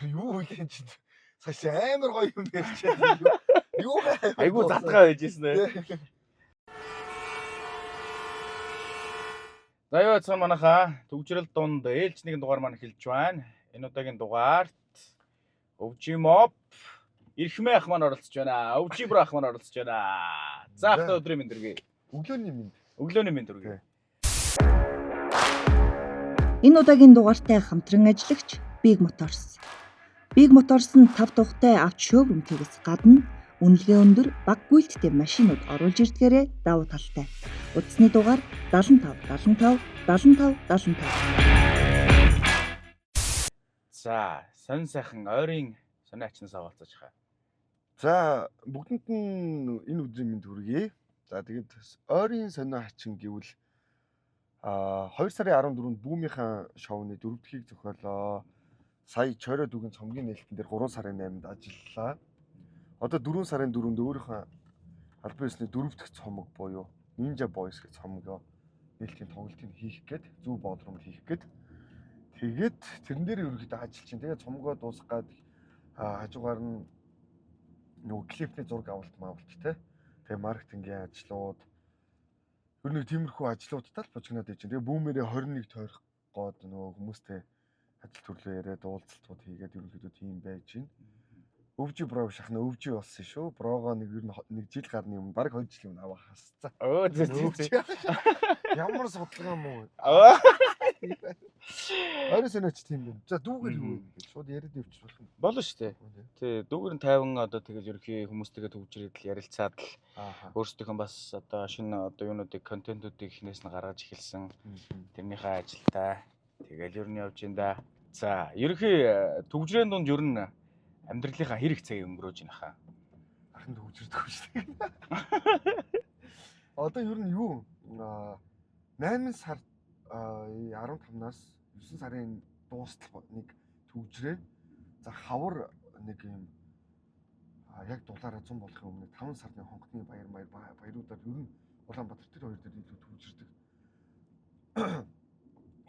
Юу вэ чи? Саш амар гоё юм ярьчихсан. Юу айгу задгаа байж ирсэн ээ. За яа цаа манайха төгжрэл дунд ээлж нэгэн дугаар маань эхэлж байна. Энэ удаагийн дугаарт Өвжимоп Ирхмээ ах маань оролцож байна. Өвжибр ах маань оролцож байна. За ахта өдрийн мэндэргээ. Өглөөний мэнд. Өглөөний мэндэргээ. Энэ удаагийн дугаартай хамтран ажиллагч Big Motors. Big Motors нь 5 тухтай авч шоурумтээс гадна үнэлгээ өндөр бага гүйлттэй машинууд оруулж ирдгээрээ давуу талтай. Утасны дугаар 75 75 75 75. За, сонь сайхан ойрын сони ачнасаа болцож хаа. За бүгдэнд нь энэ өдрийн мэнд хүргэе. За тэгээд ойрын сонио хачин гэвэл 2 сарын 14-нд Бүүмийнхэн шоуны 4-р зохиолоо. Сая Чойроо дүгийн цомгийн нээлтэн дээр 3 сарын 8-нд ажиллалаа. Одоо 4 сарын 4-нд өөрийнхөө албан ёсны 4-р цомог буюу Ninja Boys гэх цомгоо нээлтийн тоглолтыг хийх гээд Зөв боолромд хийх гээд тэгээд тэрэн дээр ерөнхийдөө ажиллаж чинь. Тэгээд цомгоо дуусгаад хажуугаар нь нөгөө клипний зураг авалт маавалт те. Тэгээ маркетингийн ажлууд ер нь тиймэрхүү ажлуудтай л бочгнаад байж байна. Тэгээ бүүмээрээ 21 тойрох гоод нөгөө хүмүүстэй ажил төрлөө яриад уулзалтууд хийгээд ерөнхийдөө тийм байж байна. Өвжи бро шахна өвжи болсон шүү. Брогоо нэг ер нь 1 жил гарны өмнө баг 2 жилийн өмнө аваа хасцаа. Өө зөө. Ямар судалгаа муу. Орой сониоч тийм байна. За дүүгэр юу вэ гэж шууд яриад явчих болох юм. Болно шүү дээ. Тий, дүүгэр нь 50 одоо тэгэл ерөнхий хүмүүстэйгээ төвжрээд л ярилцаад л өөрсдийнхөө бас одоо шинэ одоо юунуудыг контентуудыг хинээс нь гаргаж эхэлсэн. Тэрнийхээ ажилтаа тэгэл ер нь явж ин да. За, ерөнхий төвжрийн дунд ер нь амьдралынхаа хэрэг цагийг өнгөрөөж байна хаа. Ахын төвжирдэг шүү дээ. Одоо ер нь юу 8 сар 15-наас 9 сарын дуустал нэг төвжрээ. За хавар нэг юм яг дулаараа 100 болохын өмнө 5 сарны хонгоцны баяруудаар ер нь Улаанбаатар тэр хоёр дээр илүү төвжирдэг.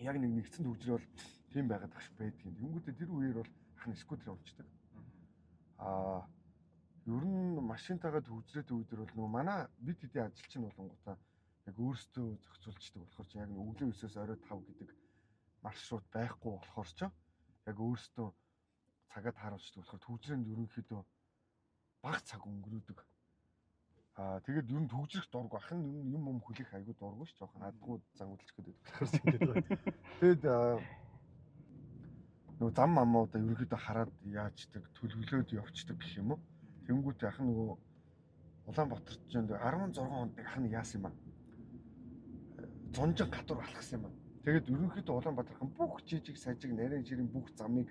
Яг нэг нэгдсэн төвжрээ бол тийм байгаад багш байдаг юм. Тэнгүүтээ тэр үеэр бол ахын скутер явуулчихдаг. Ер нь машинтайгаа төвжрээд үедэр бол нөгөө манай бид хэдийн ажилчин болонгуудаа яг өөрсдөө зохицуулждаг болохоор ч яг өглөө 9-өөс орой 5 гэдэг маршрут байхгүй болохоор ч яг өөрсдөө цагаа тааруулждаг болохоор төвжрээнд ерөнхийдөө бага цаг өнгөрөөдөг. Тэгээд ер нь төвжрэх дургу ах нь юм хүлээх айгүй дургу ш жоохон адгуу зан үйлчлэх гэдэг болохоор ч ингэж байна. Тэгээд нөгөө зам амуудаа ерөнхийдөө хараад яачдаг төлөвлөөд явцдаг гэх юм уу. Тэнгүүтээ ах нөгөө Улаанбаатарт 16 хонд ах нь яасан юм аа. Зунжин гадуур алхсан юм аа. Тэгээд ерөнхийдөө Улаанбаатархан бүх жижиг сажиг нарийн ширийн бүх замыг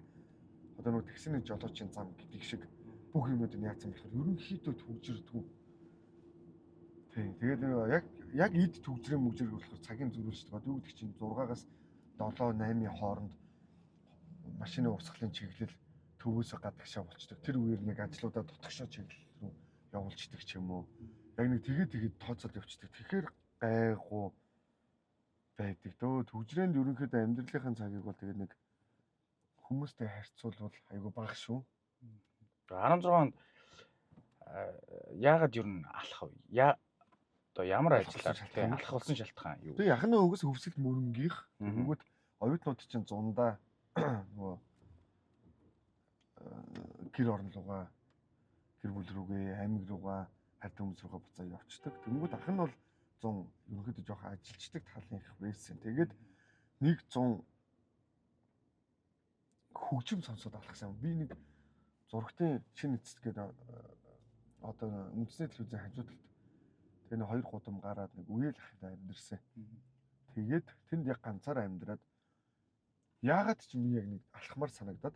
одоо нөгөө таксины жолоочийн зам гэдэг шиг бүх юмнууд нь яасан болохоор ерөнхийдөө төвжирдгүү. Тийм. Тэгээд яг эд төвжрээ мөгжрэг болохоор цагийн зөрүүлждэг. Одоо юу гэдэг чинь 6-аас 7-8-ийн хооронд машины урсгалын чиглэл төвөөсөө гадагшаа болчдөг. Тэр үеэр нэг ажлуудаа дутагшаа чиглэл рүү явуулждаг ч юм уу. Яг нэг тэгээд тооцоод явцдаг. Тэгэхээр гайгүй байдаг. Төвжрээнд ерөнхийдөө амьдралынхаа цагийг бол тэгээд нэг хүмүүстэй харьцуулбал айгүй бага шүү. 16 онд яагаад ер нь алах вэ? Одоо ямар ажиллаар алах болсон шалтгаан юу? Тэгээ яхны өгөөс хөвсөлт мөрөнгийнх. Тэнгүүд оюутнууд чинь зундаа нөгөө гэр орон руугаа гэр бүл рүүгээ аймаг руугаа хард хүмүүс руугаа буцаа явцдаг. Тэнгүүд ах нь бол 100 ерөнхийдөө жоохон ажилчдаг талынх байсан. Тэгээд 100 хөгжим сонсоод алхсан. Би нэг зургтын шинэ эцэст гэдэг одоо үндэсний телевизийн хажуу талд тэр 2 гудам гараад нэг үеэл ахтай амьдэрсэн. Тэгээд тэнд яг ганцаараа амьдраад яагаад ч би яг нэг алхмаар санагдаад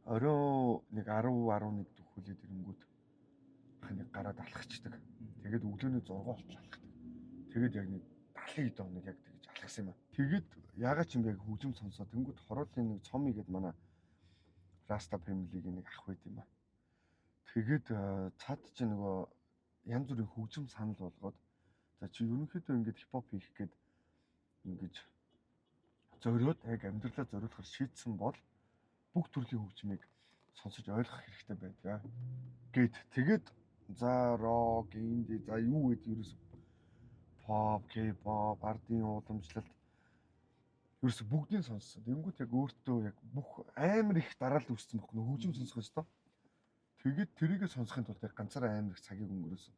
орой нэг 10-11 дөхүүлээд ирэнгүүт ах нэг гараад алхацдаг. Тэгээд өглөөний 6 болчих алхдаг. Тэгээд яг нэг 70 доног яг тэгж алхсан юм аа. Тэгээд яагаад ч юм яг хөгжим сонсоод тэнгууд хороолын нэг цомыг гээд манай Rasta Family-гийн нэг ах байт юм аа. Тэгээд цаад чи нөгөө янз бүрийн хөгжим санал болгоод за чи ерөнхийдөө ингэж хипхоп хийх гээд ингэж зориод яг амьдралаа зориулахар шийдсэн бол бүх төрлийн хөгжмийг сонсож ойлгох хэрэгтэй байдаг. Гэт тэгээд за рок, инди, за юу гэдэг ерөөс pop, K-pop, ардын уламжлалт ерөөс бүгдийг сонссон. Тэнгүүт яг өөртөө яг бүх амар их дараалал үүссэн байхгүй нөө хөгжим сонсох ёстой. Тэгээд тэрийгэ сонсохын тулд яг ганцаараа амар их цагийг өнгөрөөсөн.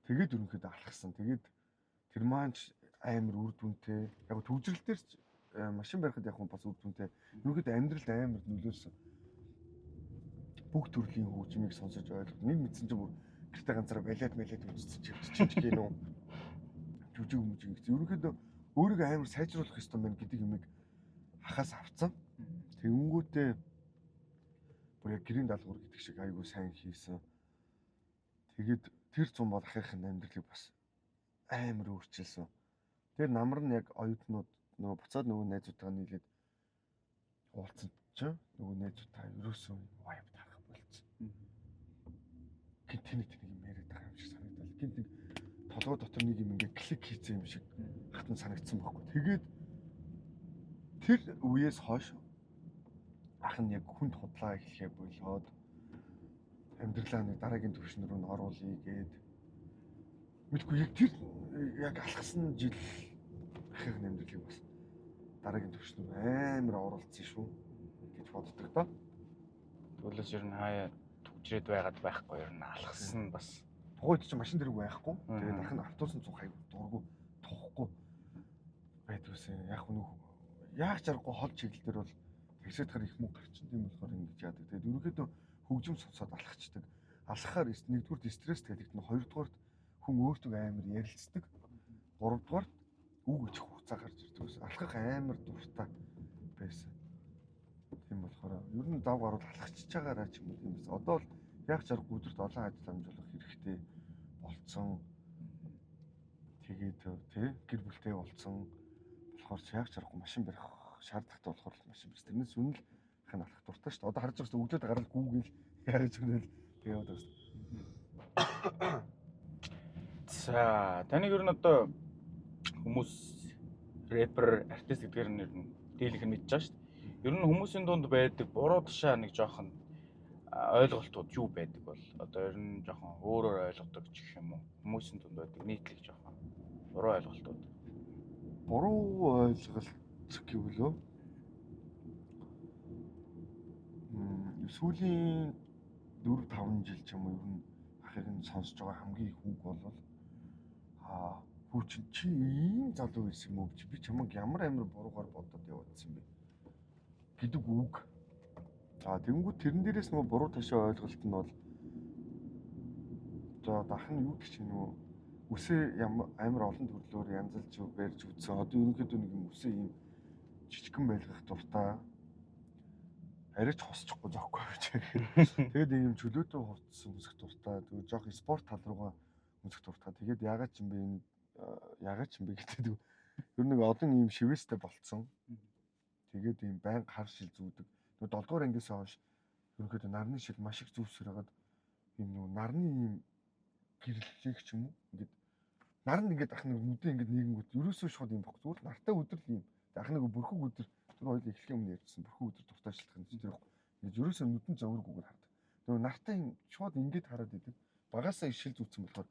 Тэгээд ерөнхийдөө алхсан. Тэгээд тэр маань амар үр дүнтэй. Яг төвжрэл дээр машин барихад яг бас үр дүнтэй. Ерөнхийдөө амьдралд амар нөлөөлсөн. Бүх төрлийн хөгжмийг сонсож ойлгох. Нэг мэдсэн чинь бүр гэртээ ганцаараа балет үзсэн чинь гинөө. Жүжиг гэсэн. Ерөнхийдөө өөрийгөө амар сайжруулах ёстой мэн гэдэг юмыг хахаас авцсан. Тэнгүүтээ бүр яг гэрийн даалгавар гэдэг шиг айгүй сайн хийсэн. Тэгээд тэр зам бол ахыхын амьдралыг бас амар өөрчилсөн. Тэр намар нь яг оюутнууд нөгөө буцаад нөгөө найзуудтайгаа нийлээд уулзсан чинь нөгөө найзуудтайгаа ерөөсөө вайб тарах болцсон. Гинт нэг юм яриад байгаа юм шиг санагдал. Гинт нэг толгой дотор нэг юм ингээ клик хийсэн юм шиг хатан санагдсан байхгүй. Тэгээд тэр үеэс хойш ах нь яг хүнд худлаа эхлэхээ болоод амьдралаа нэг дараагийн түвшин рүү н оруулъя гээд мэдгүй яг тэр яг алхсан жил ахын амьдралыг бас дараагийн түвшин рүү амар оруулсан шүү гэж боддог доо. Төлөөс ер нь хаяа төгжрээд байгаад байхгүй ер нь алхсан бас тухайд чинь машин дэрэг байхгүй. Тэгээд ах нь автобусын цуг хайг дургу тоохгүй байдгүйсэн. Яг нүх яг чаргагүй хол чиглэл дээр бол тэгсэд хар их мөнгө гарчин тийм болохоор ингэж яадаг. Тэгээд ерөнхийдөө хөгжим сонсоод алхацдаг. Алхахаар нэгдүгürt стресс тавигдана. Хоёрдугаарт хүн өөртөө амар ярилцдаг. Гуравдугаарт үг өчих хугацаа гарч ирдэг ус. Алхах амар дуртай байсан. Тийм болохоор ер нь зав гаруул алхачиж байгаараа ч юм уу тийм байсан. Одоо бол яг чаргагүй өдөрт олон ажил амжуулах хэрэгтэй болцсон. Тэгээд тий гэр бүлтэй болцсон. Болохоор яг чаргагүй машин барих шаардлагатай болохоор машин барьсан. Тэрнээс үнэл хань алхах дуртай шүү дээ. Одоо харж байгаас өглөөд гараад гүүгээл яаж өгнөл тэгээд бас. За таныг ер нь одоо хүмүүс рэпер, артист гэдгээр нь ер нь дийлэх нь мэдж байгаа шүү дээ. Ер нь хүмүүсийн дунд байдаг буруу тушаа нэг жоохон ойлголтууд юу байдаг бол одоо ер нь жоохон өөрөөр ойлгодог ч гэх юм уу. Хүмүүсийн дунд байдаг нийтлэг жоохон буруу ойлголтууд. Буруу ойлголт гэвэл сүүлийн 4-5 жил ч юм уу ер нь ахыг нь сонсож байгаа хамгийн их үг бол хүү чи ийм залуу байсан юм уу? Би чамайг ямар амар буруугаар бодоод явуулсан бэ гэдэг үг. Тэнгүүд тэрэн дээрээс нөгөө буруу ташаа ойлголт нь бол за дах нь юу гэж нөгөө үсээ амар олон төрлөөр янзалж барьж үзсэн. Одоо ерөнхийдөө нэг юм үсээ ийм жижигхэн байлгах дуртай. Арайч хосчихгүй зоохгүй гэж. Тэгээд ийм чөлөөтэй хувцсан үсэх дуртай. Тэгээд жоох спорт тал руугаа үсэх дуртай. Тэгээд ягаад ч юм бэ энэ ягаад ч юм бэ гэдэг. Ер нь олон ийм шивэстэй болцсон. Тэгээд ийм байн хар шил зүүдэг. Нөгөө 7 дугаар ангиас хойш ерөнхийдөө нарны шил маш их зүүсгэр хагаад ийм нөгөө нарны ийм гэрлэлэг ч юм уу. Ингээд нар нь ингээд ах нэг нүдээ ингээд нийгэнгүүт ерөөсөө шууд юм баггүй. Зүгээр нартай өдөр л юм. Ах нэг бүрхэг өдөр тэр хоёул эхлэх өмнө ярьжсэн. Бүрхэг өдөр дуртайчлах юм тэр байхгүй. Ингээд ерөөсөө нүдэн зовргүйгээр хардаг. Нөгөө нартай юм шууд ингээд хараад идэг. Багаасаа шил зүүцсэн болохоор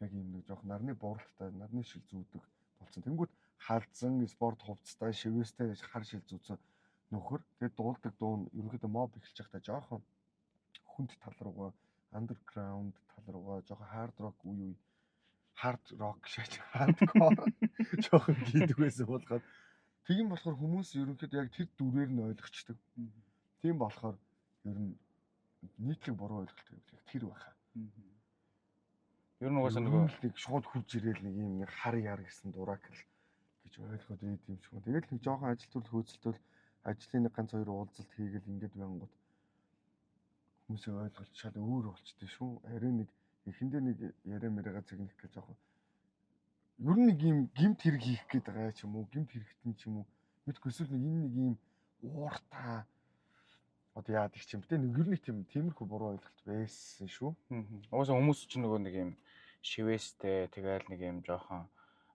яг юм нэг жоох нарны бууралтай нарны шил зүүдэг болсон. Тэнгүүд халдсан спорт хувцастай шивэстэй хар шил зүүцсэн нөхөр. Тэгээд дуулдаг дуу нь ерөнхийдөө моб эхэлж байхдаа жоохон хүнд тал руугаа андерграунд тал руугаа жоохон хард рок үе хард рок шаач хардкор жоохон хийдэг байсан болохоор тийм болохоор хүмүүс ерөнхийдөө яг тэр дүрээр нь ойлгочдөг. Тийм болохоор ер нь нийтлэг буруу ойлголт гэвэл тэр байхаа. Ер нь угаасаа нөгөө нэг шууд хурж ирээл нэг юм нэг хар яар гэсэн дурак л гэж ойлгоод байд юм шиг. Тэгэл нэг жоохон ажил төрөл хөөцөлтөл ажлын нэг ганц хоёр уулзалт хийгээл ингээд байнгут хүмүүсийн ойлголт шал өөр болчтой шүү. Харин нэг эхэндээ нэг яриа мэрэга цэгнэх гэж жоохон ер нь нэг юм гимт хэрэг хийх гээд байгаа ч юм уу, гимт хэрэгтэн ч юм уу. Мэдгүй эсвэл нэг энэ нэг юм ууртаа одоо яадаг ч юм те нэг ер нь тиймэрхүү буруу ойлголт байсан шүү. угаасаа хүмүүс ч нөгөө нэг юм шивэстэй тэгэл нэг юм жоохон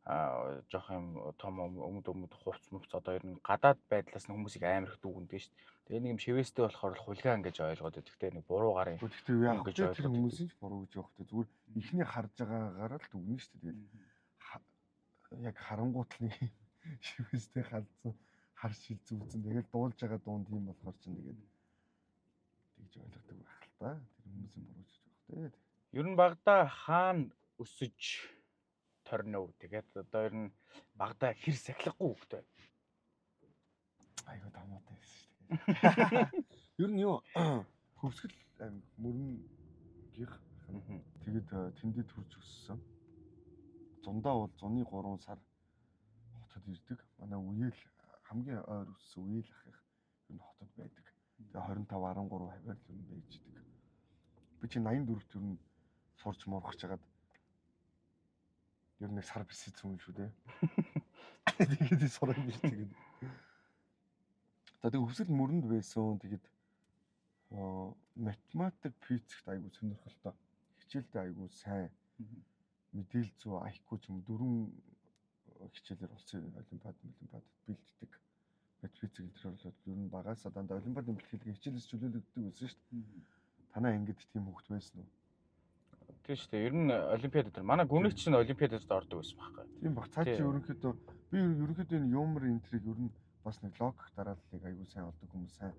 жоох юм том өмд хувц мөвц одоо ер нь гадаад байдлаас нь хүмүүсийг амар их дүүгэндэг шүү дээ. Тэгээ нэг юм шивэстэй болохоор хулиган гэж ойлгоод байдаг. Тэгтээ нэг буруу гарын. Гэхдээ яг гэж тэр хүмүүсийн ч буруу гэж явах зүгээр ихний харж байгаагаар л дүгнэ шүү дээ. Тэгээд яг харангуут нэг шивэстэй халдсан хар шил зүвцэн тэгэл дуулж байгаа дуун тийм болохоор ч тэгээд тэгж ойлгодог байх л та. Тэр хүмүүсийн буруу гэж явах дээ. Ер нь багада хаана өсөж торно. Тэгээд одоо ер нь багада хэр сахилахгүй хөвгтэй. Айгуу томоотой байсан шүү дээ. Ер нь юу хөвсгөл мөрөнгөх тэгээд тэндээ төрж өссөн. Зундаа бол зуны 3 сар хотод ирдэг. Манай үеэл хамгийн ойр өссөн үеэл ах их ер нь хотод байдаг. Тэгээ 25 13 хавьяар л юм байж идэг. Би чи 84-т ер нь сурч моргож хагаад ер нь сар бисэцэн шүү дээ. Тэгээд сурах юм шүү тэгээд. За тэг хөвсгөл мөрөнд байсан. Тэгээд математик, физикт айгуу сонирхолтой. Хичээлдээ айгуу сайн. Мэдээлэл зүй IQ ч юм 4 хичээлээр улсын олимпиад бэлддэг. Математик энэ төр бол ер нь багаас дандаа олимпиадын бэлтгэлийг хичээлээс чөлөөлөгддөг байсан шүү дээ. Танаа ангид тийм хөвгт байсан уу? Тийм шүү дээ. Ер нь олимпиад дээр манай гүнэгч чинь олимпиадад ордог байсан байхгүй. Тийм баг. Цаа чи ерөнхийдөө би ерөнхийдөө энэ юмр энтриг ер нь бас нэг логик дарааллыг айгуу сайн олдог хүмүүс сайн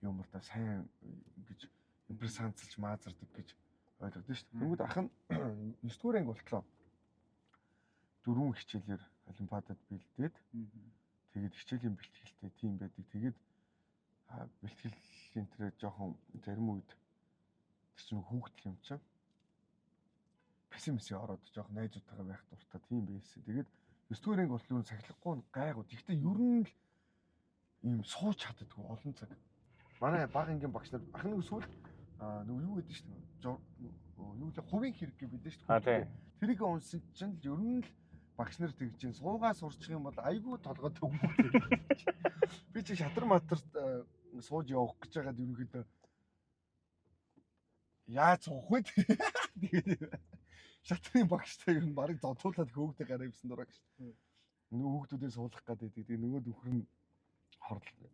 юмртаа сайн гэж импрессанцлж маазардаг гэж ойлгодсон шүү дээ. Тэнгүүд ах нь 9 дугаар анги болтлоо. 4 хичээлээр олимпиадад бэлдээд тэгээд хичээлийн бэлтгэлтэй тийм байдаг. Тэгээд бэлтгэлийн тэр жоохон зарим үед тэр чинь хүүхдэл юм чинь пессимист ороод жоохон найзуудтайгаа байх дуртай тийм байсан. Тэгээд 9 дугаар анги болтлоо сахилахгүй гайгүй. Тэгтээ ер нь л ийм сууж чаддаггүй олон цаг. Манай баг ангийн багш нар ах нэг сүүл нөгөө юу гэдэг шүү дээ. Юу л хувийн хэрэг гэж бидэн шүү дээ. Тэрийг унсан чинь ер нь л багш нар тэгж чинь суугаа сурчих юм бол айгүй толгой төгмөв. Би чи шатар матарт сууж явах гэж байгаад ерөнхийдөө яаж суух вэ? Тэгээд шатрын багштай ер нь барыг зодуулаад хөөгдө гараа ивсэн дураа гэж. Нөгөө хүүхдүүдээ суулгах гэдэг. Тэгээд нөгөө дөхөр нь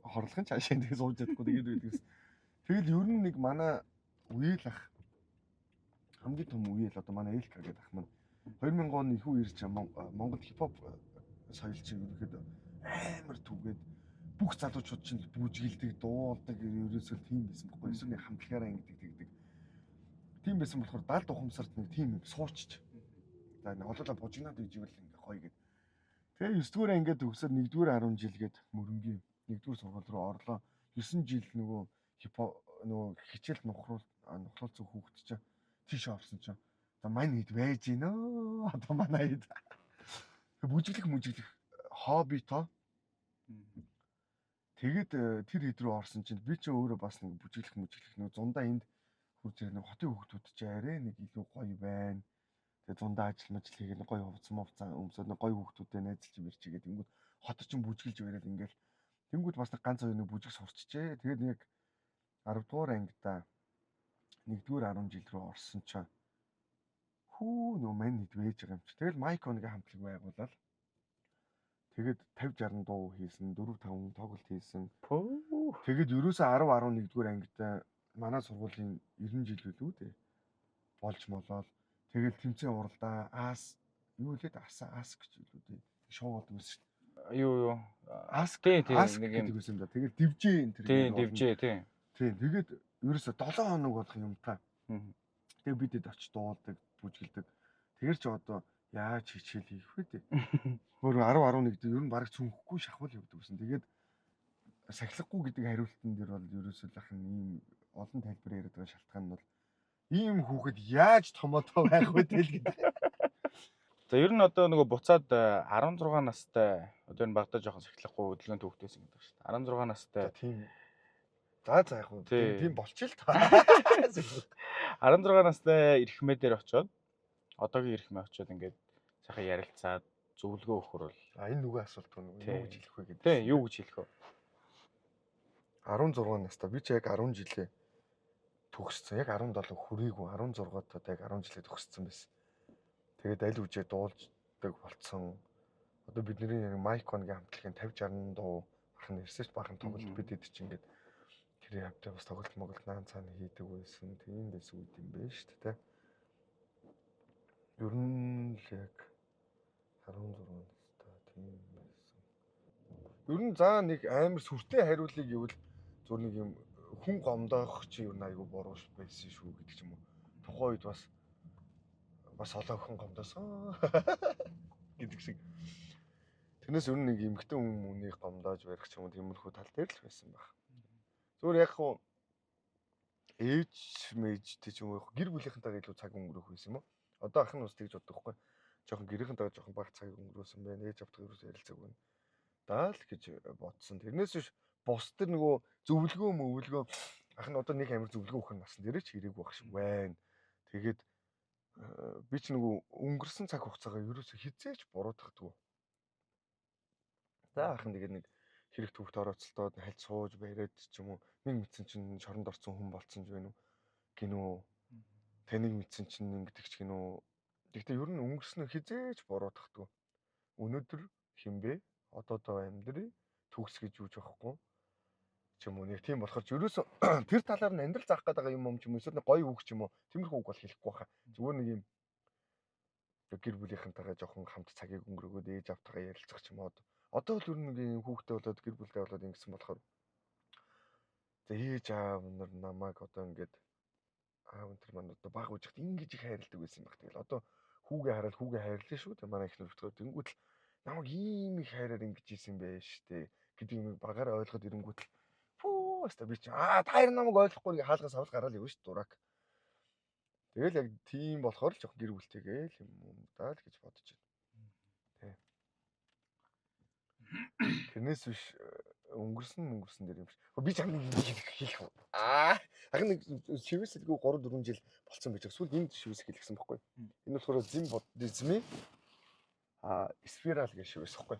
хорлохын цаашаа тэгээ сууж чадахгүй тэгээд байдгээс. Тэгэл ер нь нэг манай үеэл ах хамгийн том үеэл одоо манай Элка гэдэг ах маань 2000 оны ихүү ирж Монгол хипхоп соёл чинь ерөөхдөө амар түгээд бүх залуучууд чинь бүжгэлдэг, дуулдаг ерөөсөө тийм байсан байхгүй. Эсвэл нэг хамтлагаараа ингэдэг тэгдэг. Тийм байсан болохоор далд ухамсарт нэг тийм суучч. За энэ холоолаа бужигнаад иживэл ингээ гоё гэд. Тэгээ 9 дугаар ангиад төгсөөд 1-р 10 жил гээд мөрөнгийн 1-р сургууль руу орлоо. 9 жил нөгөө хипхоп нөгөө хичээл нухруулсан хүүхэд чинь тийш орсон чинь одоо мань хэд байж гинөө одоо манай хэд бүжиглэх хобби тоо. Тэгээд тэр хэд рүү орсон чинь би ч өөрөө бас нэг бүжиглэх нөгөө зундаа энд хурж ирэх нэг хотын хүүхдүүд чи арай нэг илүү гоё байна. Тэгээ зундаа ажил хийгээд гоё хувцсан өмсөд нэг гоё хүүхдүүдтэй найзалж мэрчигээд тэнгүүд хотод ч бүжиглж байраад ингээл тэнгүүд бас нэг ганц хоёр нэг бүжиг сурчжээ. Тэгээд нэг 10 дугаар ангидаа 1-р 10 жил рүү орсон чинь нөө мань хэд вэж байгаа юм чи. Тэгэл Майконыгийн хамтлаг байгуулаад тэгээд 50 60 дуу хийсэн, 4 5 тоглолт хийсэн. Тэгээд ерөөсөө 10 11-р ангидаа манай сургуулийн 90 жил үлээ үү болж молоод тэгэл тэмцээн уралдаа юу лээд ас гэж үлээ үү шоу болдог байсан шүү дээ. Юу ас нэг юм байсан да. Тэгээд дивжээ энэ тэр. Тийм дивжээ тийм. Тэгээд ерөөсөө 7 хоног болох юм та. Тэгээд бидэд очиж дуулдаг, бүжгэлдэг. Тэгэр ч одоо яаж хичээл хийх вэ дээ. Өөр 10 11 дээр ер нь бараг цүнхэхгүй шахвал явдаг гэсэн. Тэгээд сахилахгүй гэдэг хариултан дээр бол ерөөсөө л ахын ийм олон тайлбар яриад байгаа шалтгаан нь бол ийм хүүхэд яаж томоотоо байх вэ тэл гэдэг. За ер нь одоо нөгөө буцаад 16 настай одоо энэ багтаа жоохон сахилахгүй хөдөлгөөнд төвхтэйсэн гэдэг шүү дээ. 16 настай. Тийм. За яг хөө тийм болчих л та. 16 настай эрхмээ дээр очиод одоогийн эрхмээ очиод ингээд сайхан ярилцаад зөвлөгөө өгөхөр бол энэ нүгэ асуулт юу гэж хэлэх вэ гэдэг. Тийм юу гэж хэлэх вэ? 16 настай би ч яг 10 жилээ төгссөн. Яг 17 хүрээгүй 16 таад яг 10 жилээ төгссөн байсан. Тэгээд аль үжээ дуулж сонсогддог болцсон. Одоо бидний яг Майконыгийн хамтлагийн 50-60 дуу бахан нэрсэж бахан тоглолт бидэд чинь ингээд тэр явтай бас тоглолт моголт наан цаана хийдэг байсан. Тийм дэс үед юм байна шүү дээ. Ер нь л яг 16 настай тийм байсан. Ер нь заа нэг амар сүртэй хариулъя гэвэл зөв нэг юм хүн гомдоох чи ер нь айгүй буруу байсан шүү гэдэг ч юм уу. Тухайн үед бас олон хүн гомдоосон гэдэг шиг. Тэрнээс ер нь нэг эмгтэн хүмүүнийг гомдоож барих ч юм уу тиймэрхүү тал дээр л байсан баг. Зүгээр яг хуу ээж мэжтэй ч юм уу гэр бүлийнхэнтэйгээ илүү цаг өнгөрөх байсан юм уу? Одоо ах нь бас тэгж боддог хгүй. Жохон гэрийнхэнтэйгээ жохон баг цаг өнгөрөөсөн байна. Ээж автах ерөөсөө ярилцаагүй. Даал гэж бодсон. Тэрнээс биш бус тэр нөгөө зөвлөгөө ах нь одоо нэг амар зөвлөгөө өгөх насан дээр ч хэрэг байх шиг байна. Тэгээд би ч нөгөө өнгөрсөн цаг хугацаагаа ерөөсөө хизээч буруудахгүй. За ах нь тэгээд нэг хэрэг төвхт орооцолтоод хальт сууж бариад ч юм уу нэг мэдсэн чинь шоронд орсон хүн болцсон ч байна уу гинөө таныг мэдсэн чинь ингэдэг ч гинөө. Гэхдээ ер нь өнгөрснөө хизээч буруудахгүй. Өнөөдөр хинбэ одоо амьдрий төгс гэж юуж байхгүй ч юм уу нэг тийм болохоор ч ерөөсөө тэр талаар нь амьдрал заах гэдэг юм ч юм уу эсвэл гоё үг ч юм уу тиймэрхүү үг бол хэлэхгүй байхаа. Зүгээр нэг юм гэр бүлийнхэнтэйгээ жоохон хамт цагийг өнгөрөөгөөд ээж автайгаа ярилцах ч юм уу. Одоо л ер нь нэг юм хүүхдээ болоод гэр бүлтэй болоод ингэсэн болохоор за ээж аав нар намайг одоо ингээд аав энэ маань одоо баг үжигт ингэж их хайрладаг байсан юм баг. Тэгэл одоо хүүгээ хараад хүүгээ хайрлаа шүү. Тэг манай ихнэр өтгөө тэнгуут л намайг ийм их хайраар ингэж ийсэн байж штэ гэдэг юм багаараа ойлгоод ирэнгүүт л фүү өстө би чи та хоёр намайг ойлгохгүй ингээ хаалгаас авал гараал явна ш дурак. Тэгэл яг тийм болохоор л жоох гэр бүлтэйгээ л юм даа л гэж бодож байна. Тэ. Тэрнээс биш өнгөрсөн дээр юм шиг. Би ч хамгийн хийх. Харин нэг шивээс илгүй 3-4 жил болцсон байж байгаа. Сүүл энд шивээс хэлсэн байхгүй. Энэ болохоор зим буддизмын спираль гэж шивээс байхгүй.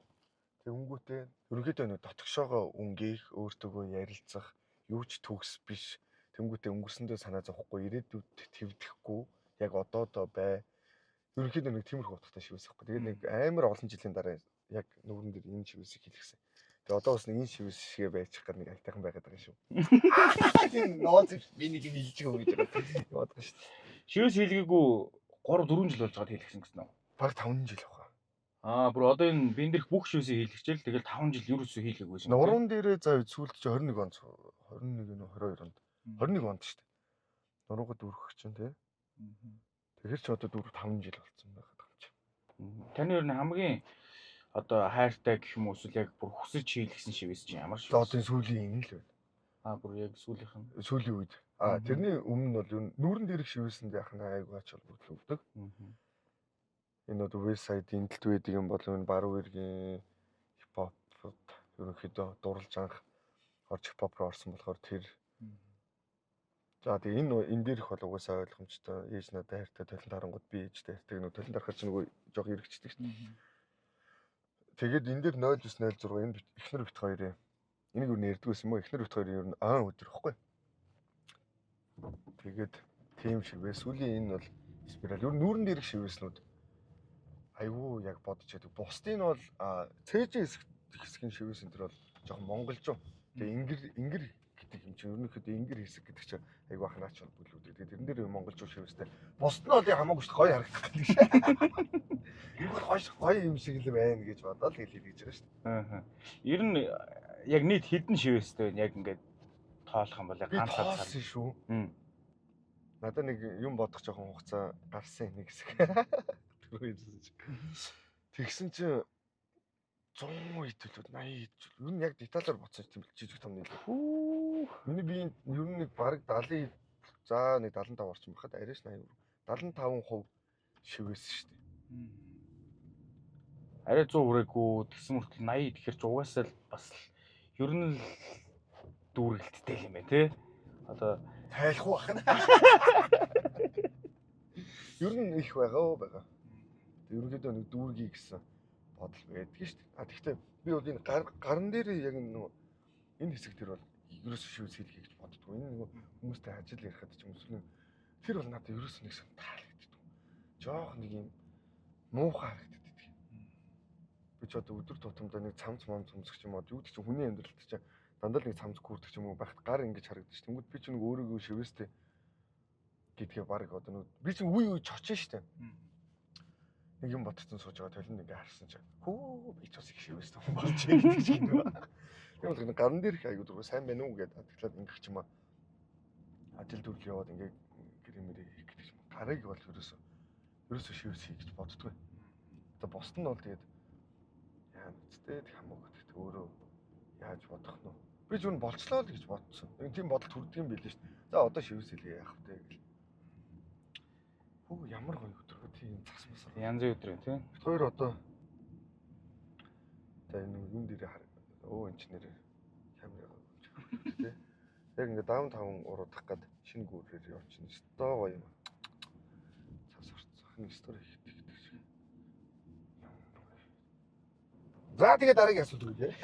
Тэг өнгөтэй ерөнхийдөө нэг дотгошоогоо өнгөөх, өөртөөгөө ярилцах, юу ч төгс биш. Тэнгүүтээ өнгөрсөндөө санаа зовхгүй, ирээдүйд твдэхгүй, яг одоо бай. Ерөнхийдөө нэг тиймэрхүү утгатай шивээс байхгүй. Тэгээд нэг амар олон жилийн дараа яг нүрэн дээр энэ шивээс хэлсэн. Тэгээ одоо бас нэг энэ шивээс шигээ байчих гэх нэг айтайхан байгаад байгаа шүү. Тийм нооц би нэг хэлж өгөө гэж бодож шүү. Шивээс хэлгээгүй 3-4 жил болж байгаа хэлсэн гэсэн үү? Баг 5 жил авах. Бүр одоо энэ бин дээрх бүх шивээсээ хийлгэжэл тэгэл 5 жил ерөөсөө хийлгээгүй шин. Нуруунд дээрээ за сүүлд чи 21 онд 21 нөө 22 онд 21 онд шүү дээ. Нуруугад өргөх чинь тий. Тэгэхээр ч одоо 4-5 жил болсон байгаад байгаа юм чи. Таны ер нь хамгийн одоо хайртай гэх юм уу эсвэл яг бүр хүсэж хийлгэсэн шивээс чинь ямар шүү? Одоо сүүлийн энэ л байна. Бүр яг сүүлийнх нь. Сүүлийн үед. Тэрний өмнө нь бол ер нь нүүрэн дээрх шивээсэнд яах нь айгууч холбогддог. Энэ одоо вебсайтын дэлт байдаг юм бол энэ баруун эргийн хипхопд ерөнхийдөө дурлж анх орж хипхоп руу орсон болохоор тэр. За тэгээ энэ дээрх бол угаасаа ойлгомжтой. Ээж надад хайртай толон тарангууд би ээжтэй хайртай нэг толон тарахаар чи нөгөө жоох эргэждэг шүү дээ. Тэгээд энэ дээр 0906 энэ эхнэр бит хоёрын энийг юу нэрдэг байсан юм уу? Эхнэр бит хоёрын ер нь өдөр ихгүй. Тэгээд тийм шиг вэ. Сүүлийн энэ бол спираль. Ер нь нүүрэн дээрх шивээснүүд айгүй яг бодож яадаг. Бусдын бол цээжин хэсгийн шивээсэн тэр бол жоохон монголжуу. Тэгээ ингэр гэдэг юм чинь ерөнхийдөө ингэр хэсэг гэдэг чинь айгүй ханаач бол бүлүүд. Тэгээ тэрэн дээр монголжуу шивээстэй. Бусд нь бол хамаагүй шүү дээ. Гоё харагдах гэдэг шээ. Энэ гоё юм шиг л байна гэж бодоод л хэлж байгаа шүү дээ. Ер нь яг нийт хэдэн шивээстэй яг ингээд тоолох юм бол ганцаар цаа шүү. Надад нэг юм бодох жоохон хугацаа гарсан нэг хэсэг. Тэгсэн чинь 100 хэдүүлүүд 80 хэдүүл. Юу нь яг деталаар боцсон тийм жижиг том нийлээ. Миний би ер нь нэг бараг 70 за нэг 75 орчим байхад арайш 80. 75% шивээс шүү дээ. Арай 100 хүрээгүй тэгсэн мөртөл 80 тэгэхээр ч угаасаа л бас ер нь л дүүрэлттэй юм байна тий. Одоо тайлах бахна. Ер нь их байгаа. Ерөнхийдөө нэг дүүргий гэсэн бодол байдаг шүү дээ. Тэгэхдээ би бол энэ гарн дээр яг энэ хэсэг тэр бол ерөөсөө шивээс хэлхий гэж боддгоо. Энэ нэг хүмүүстэй ажил ярихад ч юм уу тэр бол надад ерөөсөө нэг сан таалагддаг. Жоох нэг юм муухай харагддаг. Би ч одоо өдөр тутамдаа нэг цамц цомсох юм уу юу гэдэг чинь хүний амьдралд чинь дандаа нэг цамц гүрдэг юм уу байхад гар ингэж харагдаж чинь тэнгууд би ч нэг өөрийгөө шивэстэй гэдгээ баг одоо нэг би чинь үе чочин штэ нэг юм бодсон сууж байгаа толинд ингээ харсан чинь хөө би ч бас их шивэстэй хүн болж байгаа гэж юм байна. Тийм бол гарын дээр их аягүй дургүй сайн байна уу гэдэг тэгэхээр ингэх ч юм аа ажил төрөл яваад ингээ гэрэмэр хийх гэдэг юм. Гарыг бол ерөөсөө шивэс хий гэж боддгоо. Одоо босд нь бол тэгээд яа нүцтэй хамаагүй гэхдээ өөрөө яаж бодох нь вэ? Би ч юу болцлоо л гэж бодсон. Нэг тийм бодол төрдөг юм билээ шүү дээ. За одоо шивэс хэлээ яах вэ гэл. Хөө ямар гоё өдрөө тийм цас масар. Янзын өдрөө тийм. Бид хоёр одоо за энэ юм дээр өө энэ ч нэр камера болж байгаа тийм. Яг ингээ даун таван уруудах гээд шинэ гүүрээр явчихна. Стоо гоё юм. Цас орцох нэг стори хийдэг шиг. За тэгээ дараагийн асуулт үлээ.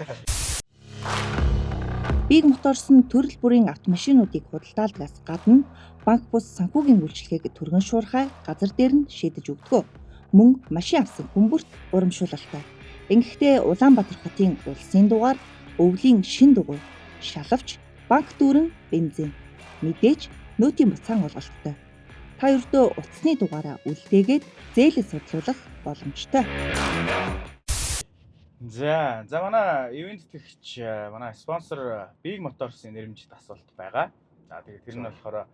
Big Motors нь төрөл бүрийн автомашинуудыг худалдаалдагаас гадна банк бус санхүүгийн үйлчилгээг түргэн шуурхай газар дээр нь шийдэж өгдөг. Мөн машин авсан хүмүүст урамшуулалтай. Ингэхдээ Улаанбаатар хотын улсын дугаар, өвлийн шин дугуй, шалавч, банк дүүрэн, бензин, мэдээж нөөтийн буцаан олголттой. Та ердөө утасны дугаараа үлдээгээд зээлээ судлуулах боломжтой. За манай ивент тэгч манай спонсор Big Motors-ийн нэрмжит асуулт байгаа. За тэгээд тэр нь болохоор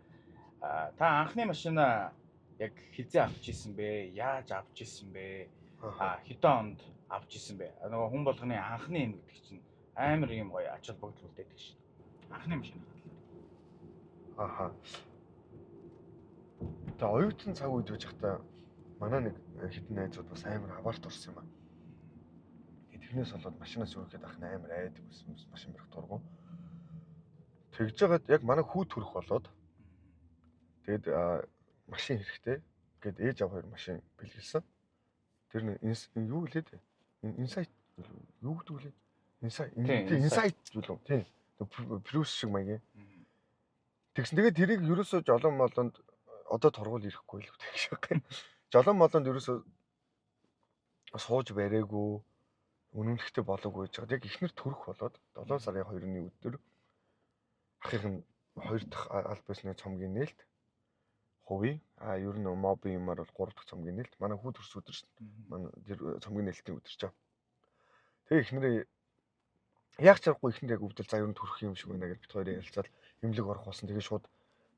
та анхны машина яг хизээ авч ирсэн бэ? Яаж авч ирсэн бэ? Хэдэн онд авч ирсэн бэ? Нөгөө хүн болгоны анхны юм гэдэг чинь амар юм гоё ач холбогдол үлдээдэг шин. Анхны машина. Аха. За оюутан цаг үед байж байхдаа манай нэг хитэн найзууд бас амар аваарт орсон юм аа. Тэрнээс болоод машинаас өргөхэд ах амар айдаг байсан машин барих дургу. Тэгж жагаад яг манай хүү төрөх болоод тэгээд машин хэрэгтэй гээд ээж аваа хоёр машин бэлгэлсэн. Тэр нь юу гэлээ дээ? Инсайт юу гэдэг вэ? Инсайт юу вэ? Тийм. Плюс шиг маягийн. Тэгсэн тэгээд тэрийг ерөөсөө жолон молонд одоо торгуул ирэхгүй л гэх шиг байна. Жолон молонд ерөөсөө сууж бариагүй үнэмлэхтэй болоогүй гэж байгаа. Яг ихнэр төрөх болоод 7 сарын 2-ны өдөр ахын 2 дахь аль бисны цомгийн нээлт хувийн ер нь мобын юмар бол 3 дахь цомгийн нээлт манай хүү төрс өдөр шүү дээ. Манай цомгийн нээлтийн өдөр ч. Тэгээ ихнэрээ яг чарахгүй ихнэр яг өвдөл за ер нь төрөх юм шиг байна гэж бид хоёрын ярилцаад эмнэлэг орох болсон. Тэгээ шууд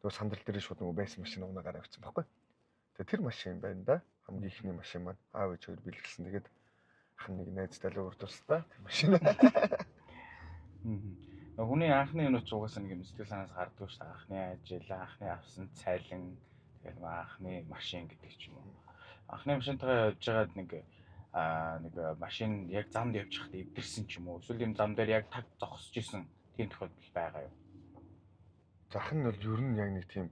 нөгөө сандрал дээр шууд нөгөө байсан машин унаагаар авчихсан байхгүй. Тэгээ тэр машин байна да. Хамгийн ихний машин маань аав ээж хоёр бэлгэлсэн. Тэгээд ах нэг найзтай л урдуулсан та машин. Хүний анхны юмнууд угаасаа нэг юм сэтгэл санаас гардаг шүү дээ. Анхны ажил, анхны авсан цайлан, тэгэл анхны машин гэдэг ч юм уу. Анхны машинтайгаа явж байгаад нэг машин яг замд явж байхдаа эвдэрсэн ч юм уу. Эсвэл юм зам дээр яг таг зогсож исэн тийм тохиолдол байгаа юу? Зах нь бол ер нь яг нэг тийм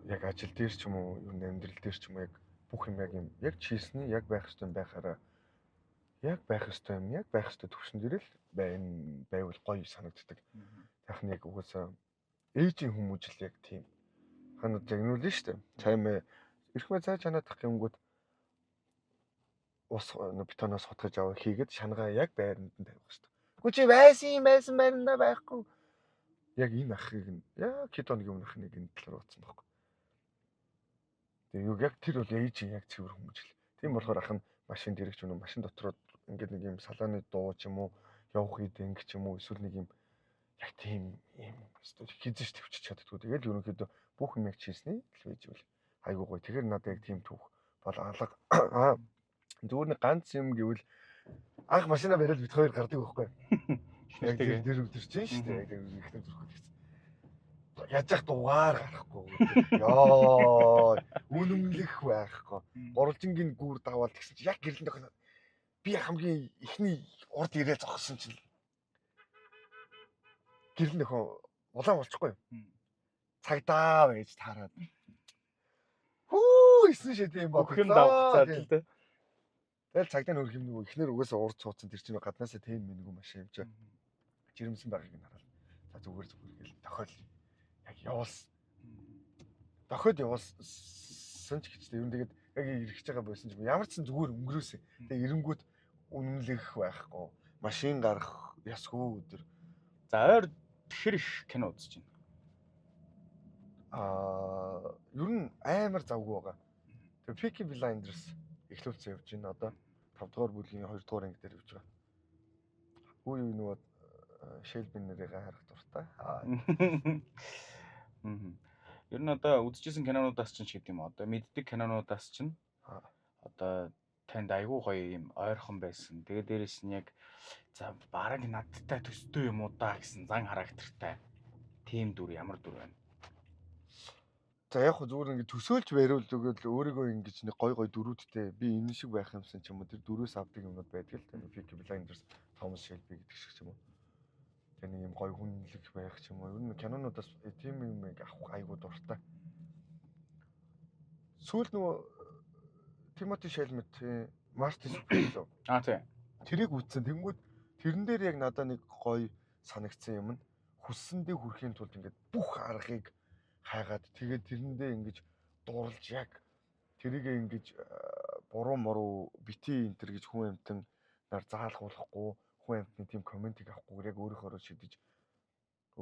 яг ажил дээр ч юм уу, ер нь амьдрал дээр ч юм уу яг бүх юм яг чийсний яг байх ёстой юм байхаараа яг байх ёстой юм, яг байх ёстой төвшин дээр л байвал гоё санагддаг. Зах нь яг угаасаа ээжийн хүмүүжил яг тийм. Ханад загнуулна шүү дээ. Цаймаа эрхмээ цай чанаадах гингүүд ус бетоноос хотгож аваа хийгээд шангаа яг байранд нь тавих шүү дээ. Үгүй чи байсан байранда байхгүй. Яг энэ ахыг нь яг хэд хоногийн өмнөх нэг энэ талаар утсан байхгүй. Тэгээ яг тэр бол ээжийн яг цэвэр хүмүүжил. Тийм болохоор ах нь машин дэрэгч юм уу машин дотроо ингээд нэг юм салааны дуу ч юм уу явах идэнг ч юм уу эсвэл нэг юм яг тийм юм хизэж төвчж чаддгүй. Тэгэл ерөнхийдөө бүх юм яг чийсний л байж үл айгуу гоё. Тэгэхээр надад яг тийм түүх бол алга. Зүгээр нэг ганц юм гэвэл анх машина бариад бид хоёр гардаг байхгүй. Яг тэр өдөр чинь шүү дээ. Яг ихнэр зүрх хэлсэн. Яаж яах дугаар гарахгүй. Яа, үнэмлэх байхгүй. Гурвалжингийн гүүр даваад гэсэн чинь яг гэрлэн дохно. Би хамгийн ихний урд ирээ зогссон чинь гэрлэн дохоо улаан болчихгүй юу? Цагдаа байж таарад. Хүү, исэн шээ тийм бод. Бүхэн давхцаад л дээ. Тэгэл цагдаа нөр хэм нөгөө ихнэр угаасаа урд цууцсан тэр чинь гаднаасаа тийм минийгүү машин явж байгаа. Жирэмсэн байгааг нь хараад. За зүгээр гэл тохиол яг явуулсан. Дохиод явуулсан ч гэжтэй. Ер нь тэгээд яг ирэх гэж байгаа байсан ч ямар ч сан зүгээр өнгөрөөсөн. Тэгээд эренгүүт үнэмлэх байхгүй. Машин гарах ясгүй өдөр. За ойр тэр их кино үзэж байна. Ер нь амар завгүй байгаа. Тэгээ Peaky Blinders эхлүүлсэн явж байна. Одоо 5 дугаар бүлгийн 2 дугаар анги дээр явж байгаа. Үе нөгөө Shelby нэрийг харах дуртай. Ер нь одоо үзчихсэн кинонуудаас чинь ч гэдэг юм. Одоо мэддэг кинонуудаас чинь одоо танд айгүй гоё юм ойрхон байсан. Тэгээ дээрэс нь яг за бараг надтай төстэй юм уу да гэсэн зан характертай тийм дүр ямар дүр байна. За яг хөө зүгээр ингэ төсөөлж бариул өгөөл өөрийгөө ингэж нэг гой гой дөрүүдтэй би энэ шиг байх юмсан ч юм уу тэр дөрөөс авдаг юмнууд байдаг л та. Peaky Blinders, Thomas Shelby гэдэг шиг ч юм уу. Тэр нэг юм гой хүнлэг байх ч юм уу. Ер нь кинонуудаас тийм юм авах айгуу дуртай. Сүүл нөгөө Timothy Chalamet Martin Scorsese. Тийм. Тэрийг үзсэн. Тэнгүүд тэрэн дээр яг надад нэг гоё санагдсан юм нь хүссэндээ хүрэхийн тулд ингээд бүх аргыг хайгаад тэгээд тэрэндээ ингэж дурлж яг тэрийгээ ингэж буруу моруу бити энтер гэж хүн амтан нар заалгуулахгүй хүн амтны тийм комментиг авахгүйгээр яг өөрийнхөө шидэж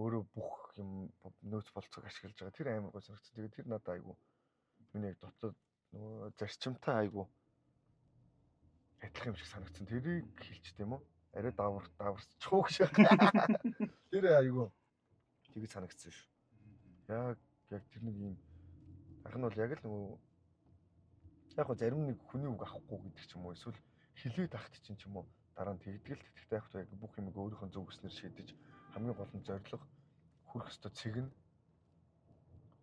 өөрөө бүх юм нөөц болцоог ашиглаж байгаа. Тэр амар гой санагдсан. Тэгээд тэр надад айгу миний яг дотоод нөгөө зарчимтай айгу адилхан юм шиг санагдсан. Тэрийг хэлчих тийм үү? Арай даварч шиг. Тэр айгу тэгж санагдсан шүү. Яг тэр нэг юм ах нь бол яг л нөгөө яг гоо зарим нэг хүний үг авахгүй гэдэг ч юм уу эсвэл хилээд ахт чинь ч юм уу дараа нь тэгдэг л тэгтээ яг яг бүх юмыг өөрийнхөө зөв гэснээр шийдэж хамгийн гол нь зориг хүрэх ёстой цэг нь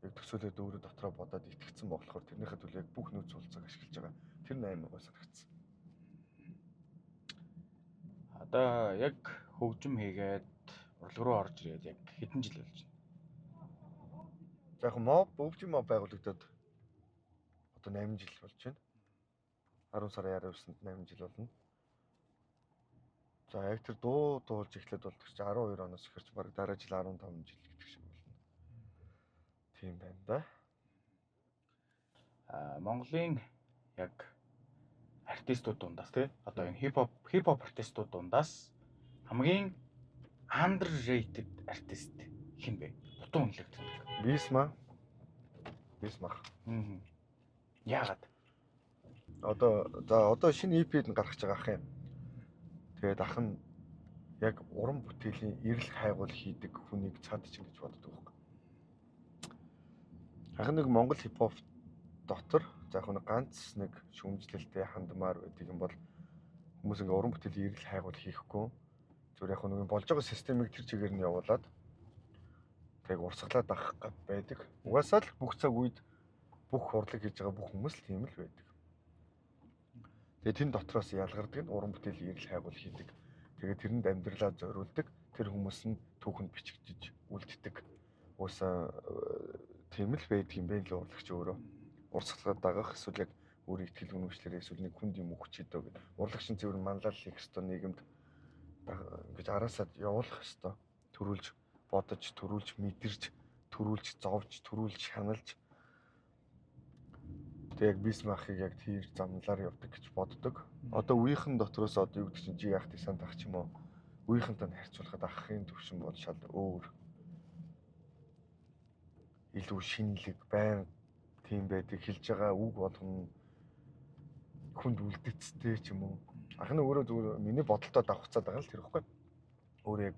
яг төсөөлөд өөрөө дотроо бодоод итгэцэн болохоор тэрнийхээ төлөө яг бүх нөөц болцоог ашиглаж байгаа. Тэр амар гой санагдсан. Одоо яг хөгжим хийгээд урлаг руу орж ирээд яг хэдэн жил болж байна? За яг моб өвчин моб байгуулагдаад одоо 8 жил болж байна. 10 сарын 19-нд 8 жил болно. За яг тэр дуу дуулж эхлээд бол тэр чинь 12 оноос эхэрч баг дараа жил 15 жил гэдэг шиг болно. Тийм байна да. Монголын яг артистууд дундаас тий одоо энэ хип-хоп артистууд дундаас хамгийн underrated артист хэн бэ? Дутуу үнэлэгддэг. Бисмах. Яагаад? Одоо шинэ EP-д гаргаж байгаа ах юм. Тэгээд ах нь яг уран бүтээлийн эрэл хайгуул хийдэг хүнийг цаадч ингэж боддог байхгүй. Ах нэг Монгол хип-хоп дотор за яг нэг ганц нэг шүмжлэлтэй хандмаар байдаг юм бол хүмүүс ингээ уран бүтээлийн эрэл хайгуул хийхгүй зүгээр яг нэг болж байгаа системийг тэр чигээр нь явуулаад тэг урсгалаад авах гад байдаг. Угаасаа л бүх цаг үед бүх хурлаг хийж байгаа бүх хүмүүс л тийм л байдаг. Тэгээ тэн дотроос ялгардаг нь уран бүтээлийн эрэл хайгуул хийдэг. Тэгээ тэрэнд амьдралаа зориулдаг. Тэр хүмүүс нь түүхэнд бичигдэж үлддэг. Уусаа тийм л байдаг юм бэ л урлагч өөрөө. Урсгалаад дагах эсвэл яг өөрийн ихтгэл үнэмшлэрээ эсвэл нэг хүнд юм өгч идөө гэдэг. Урлагчийн цэвэр манлал хийх ёстой нийгэмд ингэж араасаад явуулах ёстой. Төрүүлж бодож, төрүүлж мэдэрч, төрүүлж зовж, төрүүлж шаналж. Тэг яг Бисмахыг яг тэр замлаар явдаг гэж боддог. Одоо үеийнхэн дотроос одоо юу гэдэг чинь жи яхтыг санд ах ч юм уу. Үеийнхэнтэй харьцуулахад ахын төвшин бол шал өөр. Илүү шинэлэг байн тийм байдаг хэлж байгаа үг болгоно хүнд үлдэцтэй ч юм уу. Ах нь өөрөө зүгээр миний бодолтой давхцаад байгаа л тэр ихгүй. Өөрөө яг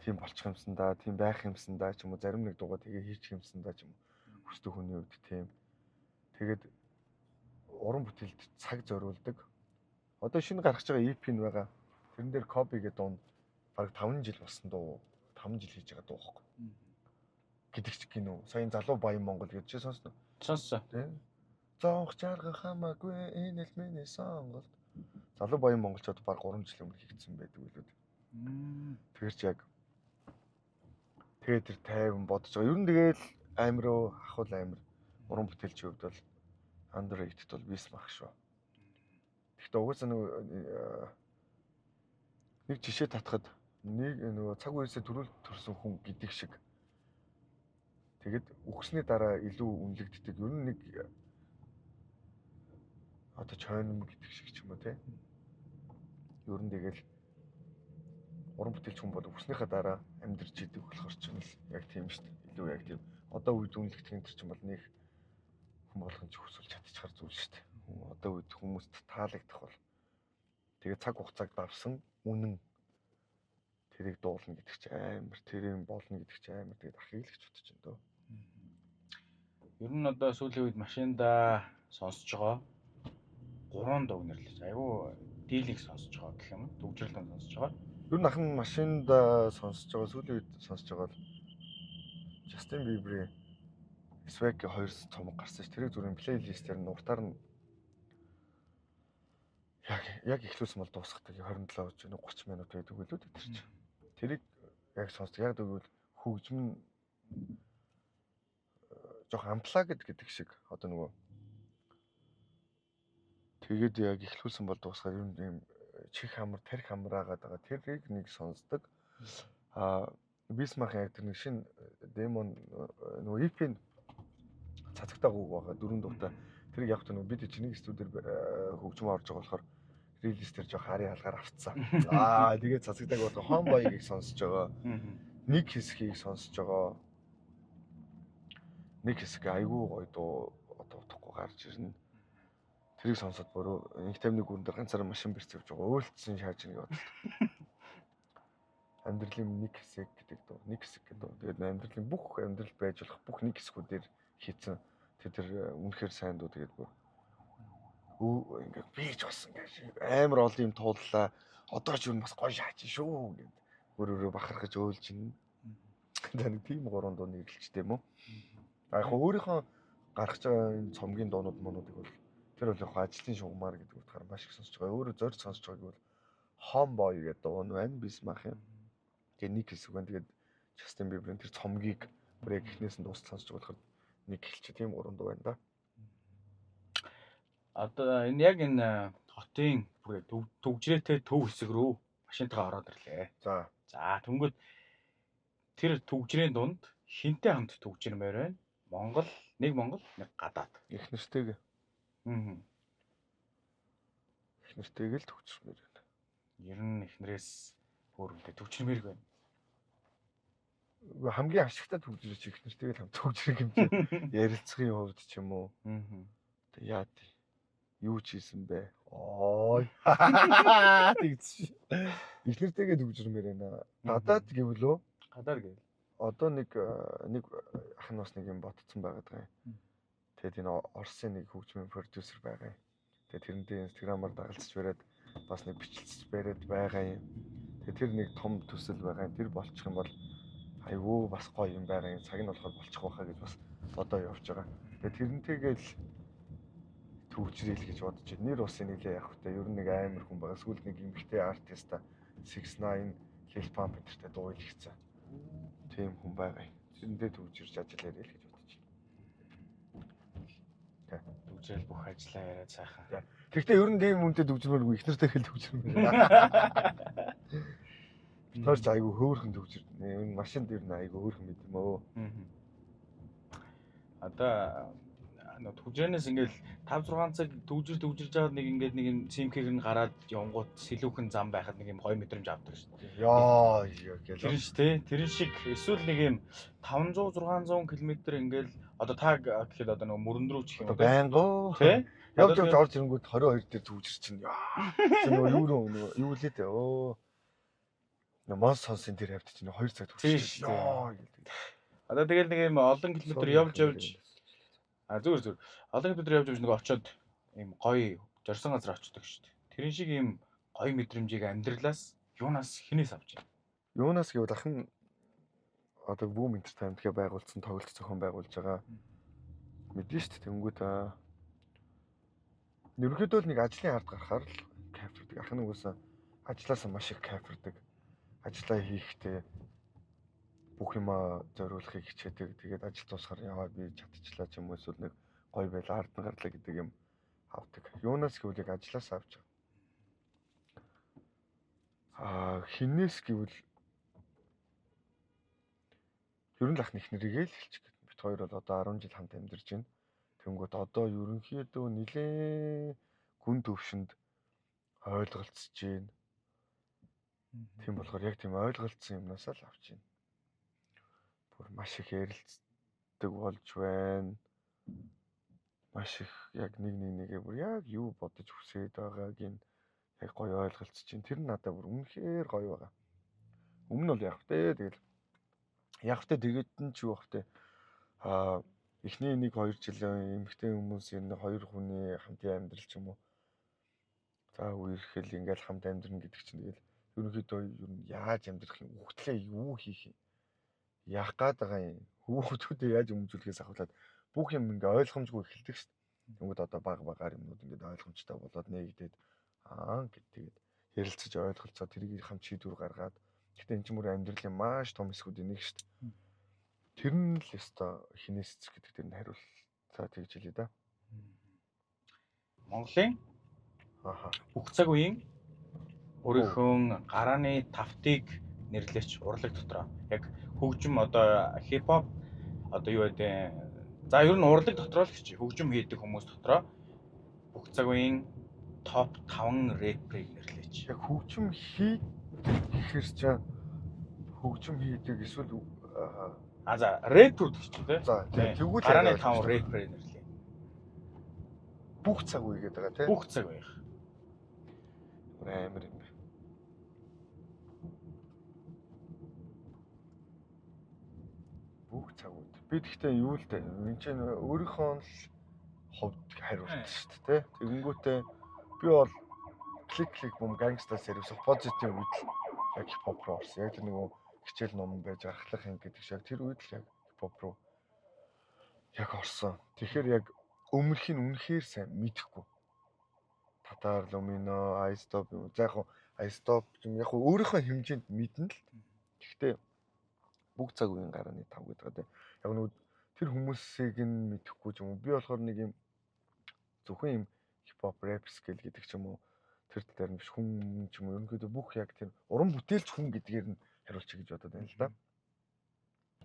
тийм болчих юмсан да, тийм байх юмсан да ч юм уу зарим нэг дуугаа тэгээ хийчих юмсан да ч юм уу. Хүсдэг хүний үед тийм. Тэгээд уран бүтээлд цаг зориулдаг. Одоо шинэ гаргаж байгаа EP нь байгаа. Тэрэн дээр Copy гэдэг дуу баг 5 жил болсон дуу. 5 жил хийж байгаа дуу байхгүй. Гэдэг ч гинөө. Саяын залуу баян Монгол гэж чи сонсноо. Сонссон. Тийм. Зоох чарга хамаагүй энэ л миний сонголт. Залуу баян монголчууд баг 3 жил өмнө хийгдсэн байдаг үлээд. Тэгэр чи яг тэгээд тэр тайван бодож байгаа. Ер нь тэгэл амир ахвал амир уран бүтээлчийн хувьд бол underrated бол Бисмах шүү. Гэхдээ угаасаа нэг жишээ татхад нэг нөгөө цаг үеэсээ төрсэн хүн гэдэг шиг тэгэд үхсний дараа илүү үнэлэгддэг. Ер нь нэг одоо чойном гэдэг шиг ч юм уу те. Ер нь тэгэл уран бүтээлч хүн бол өснийхаа дараа амьдарч идэг болохоор ч юм л яг тийм шүү дээ. Илүү яг тийм. Одоо үед үнэлэгдэх энэ чинь бол нэг хүн болгон ч хүсвэл чадчихар зүйл шүү дээ. Одоо үед хүмүүст таалагдах бол тэгээ цаг хугацааг давсан үнэн тэрийг дуулна гэдэг чинь амар, тэрийг болно гэдэг чинь амар. Тэгээд ахыг л гэж бодож байна дөө. Ер нь одоо сүүлийн үед машинда сонсож байгаа 3 дуу нэрлэж айгүй дийлинг сонсож байгаа гэх юм. Төвжирлэн сонсож байгаа. Ер нь ахын машинд сонсож байгаа сүүлийн үед сонсож байгаа бол Justin Bieber-ийн Swag-ийн 2 цомог гарсан ш. Тэрийг зүгээр плейлистээр нь уртаар нь яг эхлүүлсэн бол дуусгадаг 27 30 минут байдаг үлээ тэр чинь. Тэрийг яг сонсдог. Яг тэгвэл хөгжим жоох амплагд гэдэг шиг одоо нөгөө тэгээд яг эхлүүлсэн бол дуусгаар ер нь юм чих хамар, тарих хамар агаад байгаа. Тэрийг нэг сонсдог. Бисмах яг тэр нэг шин демон нөгөө EP-ийн цацагтаа гуг байгаа 4 дуутай. Тэрийг яг нөгөө бид чиний студиэр хөгжим орж байгаа болохоор релизээр жоох харийн алгаар авцсан. Тэгээд цацагтааг бол Homeboy-ыг сонсож байгаа. Нэг хэсгийг сонсож байгаа. Нэг хэсэг айгүй гоё дуу одоо утгагүй гарч ирнэ. Тэрийг сонсоод өөрөө нэг тамны гүрэн дээр ганцаараа машин бэрц явж байгаа. Өөлцсөн шааж нэг бодлоо. Амьдралын нэг хэсэг гэдэг дуу. Нэг хэсэг гэдэг дуу. Тэгээд амьдралын бүх амьдрал байж болох бүх нэг хэсгүүдээр хийцэн. Тэр үнэхээр сайн дуу. Тэгээд бүр ингээд бийж болсон гэж амар олон юм тууллаа. Одоо ч юу бас гоё шааж шүү гэд. Өөрөөрөө бахархаж өөлж ин. Тэгээд тийм 3 дуу нэрлэлчтэй юм уу? Яг өөрийнхөө гаргаж байгаа энэ цомгийн дуунууд мөнүүдийг бол тэр бол яг ажлын шугамар гэдэг утгаар маш их сонсож байгаа. Өөрөө зорж сонсож байгааг бол Homeboy гэдэг дуу нь байна. Бисмах юм. Тэгээ нэг хэсэг байна. Тэгээд Justin Bieber-ийн тэр цомгийг бүр яг эхнээс нь дуустал сонсож байгаа болохоор нэг хэлчих тийм 3 дуу байна да. Одоо энэ яг энэ хотын бүр төгжрээтэй төв хэсэг рүү машинтайгаа ороод ирлээ. За тэнгүүд тэр төгжрийн дунд хинтэй хамт төгжрмээр байна. Монгол, нэг гадаад. Их нэртэйг. Их нэртэйг л төгжрмээр байна. Ер нь эхнэрээс өөрөндөө төгжрмээр байна. Хамгийн ашигтай төгжрөж их нэртэйг л хамт төгжрэх юм чи ярилцахын хувьд ч юм уу. Тэг яа тий. Юу ч хийсэн бэ? Ой. Тэгж. Их нэртэйгээ төгжрмээр байна. Гадаад гэвэл үү? Гадаад гэвэл одоо нэг ах нь бас нэг юм ботцсон байгаад байгаа юм. Тэгээд энэ Оросын нэг хөгжмийн продюсер байгаа юм. Тэгээд тэрнээ инстаграмаар дагалцж бариад бас нэг бичлэлж бариад байгаа юм. Тэгээд тэр нэг том төсөл байгаа юм. Тэр болчих юм бол айгүй бас гоё юм байгаа юм. Цаг нь болохоор болчих байхаа гэж бас бодоо явж байгаа. Тэгээд тэрнтэйгээл төвчрэл гэж бодож байна. Нэр усын нэлээ явах хөтэй. Ер нь нэг амар хүн байгаа. Сүүлд нэг эмэгтэй артиста 6ix9ine Lil Pump энтертэй дуу хийлгэсэн. Тийм хүн байгаа юм. Тэрэндээ төвчрж ажил яриа л гэж бодож байна. төгжрэл бүх ажлаа яриад сайхан. Гэхдээ ер нь тийм хүнтэй төвчрмээргүй их нартай хэл төвчрмээр. Битэрч айгүй хөөрхөн төвчрдэнэ. Ер нь машин дээр нь айгүй хөөрхөн мэт юм өө. Одоо төгжрэнээс ингээл 5-6 цаг төгжирж аваад нэг ингээд нэг юм симкэг нь гараад явгууд сэлүүхэн зам байхад нэг юм 2 мэдрэмж авдаг шүү дээ. Яа гэлээ. Тэр шүү дээ. Тэр шиг эсвэл нэг юм 500-600 км ингээл одоо та гэхэд одоо нэг мөрөнд рүү чих юм байнгоо. Тэ? Явж орж ирэнгүүт 22 дээр төвчир чинь. Яа. Юу лээ дээ. Монс сонсын тэр хавьд чинь 2 цаг төвчир. Яа гэлээ. Одоо тэгэл нэг юм олон километр явж зүгээр олон километр явж нэг очиод ийм гоё зорсон газар очдог шүү дээ. Тэрэн шиг ийм гоё мэдрэмжийг амьдралаас юунаас хинээс авч байна? Юунаас гэвэл ахын одоо Boom Entertainment гэх байгуулсан тоглолт зохион байгуулж байгаа. Мэдэн шүү дээ. Тэнгүүд ерөнхийдөө л нэг ажлын ард гарахаар л кайфдаг. Ахын угсаа ажлаасаа маш их кайфдаг. Ажлаа хийхдээ бүх юмаа зориулахыг хичээдэг. Тэгээд ажил дуусахаар яваа би чадчихлаа ч юм уу эсвэл нэг гоё байла ард нь гарлаа гэдэг юм авдаг. Юунаас гэвэл яг ажлаас авч байгаа. Хинээс гэвэл ер нь л ах нэхнэрийгээ л хэлчих гээд. Бид хоёр бол одоо 10 жил хамт амьдарч байна. Тэнгүүд одоо ерөнхийдөө нэлээ гүн төвшөнд ойлголцож байна. Тийм болохоор яг тийм ойлголцсон юмнасаа л авч байна. Бүр маш их ярилцдаг болж байна. Маш их яг нэгээ бүр яг юу бодож хүсээд байгааг нь яг гоё ойлголцож чинь тэр нь надад бүр үнэхээр гоё байгаа. Өмнө нь бол яг тэгээд нь ч юу бахтэй эхний 1-2 жилийн эмэгтэй хүмүүс энэ 2 хүний хамтын амьдрал ч юм уу. За үерхэл ингээл хамт амьдрна гэдэг чинь тэгэл ерөнхийдөө ер нь яаж амьдрах юм, хүүхдлээ юу хийх юм, яах гээд байгаа юм, хүүхдүүдэд яаж өмжүүлэхээс ахуулаад бүх юм ингээ ойлгомжгүй эхэлдэг шүү дээ. Тэнгүүд одоо багаар юмнууд ингээд ойлгомжтой болоод нээгдээд тэгээд ярилцаж ойлголцоо тэрийг хамт шийдвэр гаргаад гэхдээ энэ ч мөр амьдралын маш том хэсгүүдийн нэг шүү дээ. Тэр нь л ёстой хинээс эцэг гэдэг тэр нь хариултаа тэгж хэлээ да. Монголын бүх цаг үеийн өөрийнхөө гарааны тавтыг нэрлэж урлаг дотроо яг хөгжим одоо хипхоп одоо юу гэдэг за ер нь урлаг дотроо л гэж хөгжим хийдэг хүмүүс дотроо бүх цаг үеийн топ 5 рэперийг нэрлэж. Яг хөгжим гэхэр чинь хөгжим хийдэг эсвэл за рэпер гэж тийм. За тэгвэл гарааны 5 рэперийг нэрлэе. Бүх цаг үе гэдэг байгаа тийм. Бүх цаг үе. Амар юм. Бүх цаг үед. Би тэгтээ юу л дээ. Энд чинь өөрийнхөө л хувьд хариулт шүү дээ. Тэгэнгүүтээ би бол клик бум гангста сервис позитив үед яг хипхоп руу орсон. Яг тэр нөгөө хичээл ном байж ахлах юм гэдэг шиг тэр үед л яг хипхоп руу яг орсон. Тэгэхээр яг өмнөх нь үнэхээр сайн мэдэхгүй. Татар лумино, айстоп юм. За яг айстоп юм яг өөрийнхөө хэмжээнд мэднэ л. Гэхдээ бүх цаг үеийн гарааны 5 гэдэг байгаа. Яг нөгөө тэр хүмүүсийг нь мэдэхгүй ч юм уу. Би болохоор нэг юм зөвхөн юм хипхоп рэп скил гэдэг ч юм уу. Тэр дээр нь биш хүн ч юм уу. Ерөнхийдөө бүх яг тэр уран бүтээлч хүн гэдгээр нь хариулчих гэж бодоод байна л да.